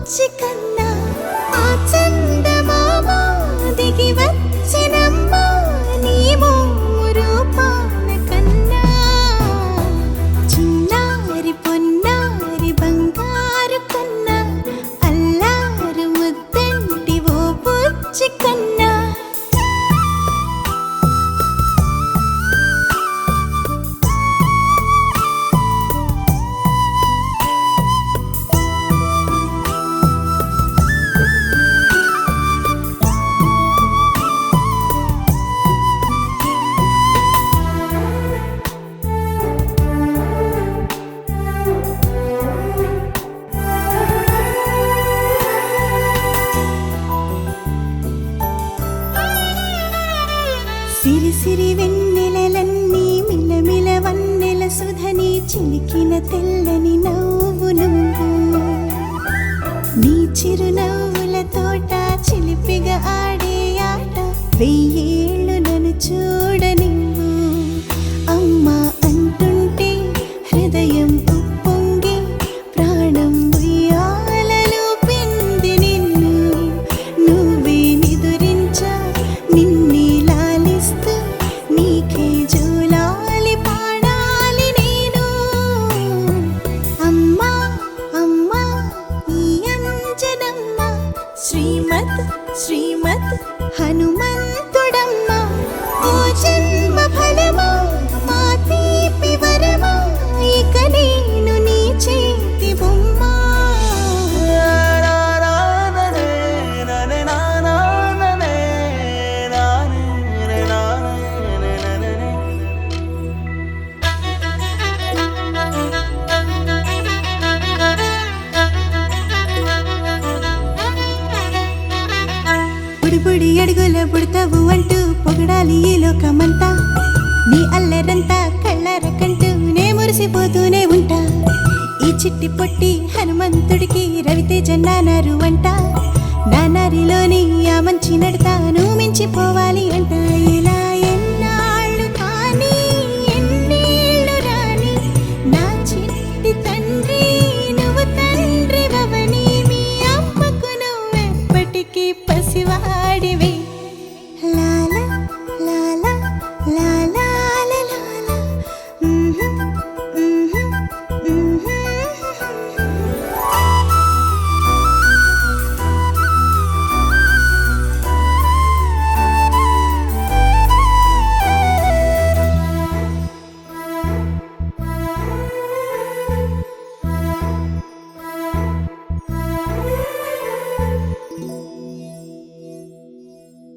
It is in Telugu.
బుచ్చి కన్నా ఆ చందమామ దిగి వచ్చినమ్మా నీ రూపాన కన్నా చిన్నారి పొన్నారి బంగారు కన్నా అల్లారు ముద్దంటి ఓ బుచ్చి కన్నా సిరి సిరి వెన్నెలలన్నీ మిలమిల వన్నెల సుధని చిలికిన తెల్లని నవ్వు నువ్వు నీ చిరునవ్వుల తోట చిలిపిగా ఆడే ఆట వెయ్యేళ్ళు నన్ను చూడనివ్వు అమ్మా అంటుంటే హృదయం ఉప్పొంగి ప్రాణం ఉయ్యాలలో పిండి నిన్ను నువ్వే నిదురించా నిన్నే నీకే జూలాలి పాడాలి నేను అమ్మా అమ్మా ఈ అంజనమ్మ శ్రీమత్ శ్రీమత్ హనుమంతుడమ్మ ఓ జన్మ ఫలమా మా తీపి వరమా ఇక నేను నీ చేతి బొమ్మ బుడి అడుగుల పుడతావు అంటూ పొగడాలి ఈ లోకమంతా నీ అల్లరంతా కళ్ళరకంటూ నే మురిసిపోతూనే ఉంటా ఈ చిట్టి పొట్టి హనుమంతుడికి రవితేజ నానారు అంట నానారిలోని ఆ మంచి నడతా నువ్వు మించిపోవాలి అంట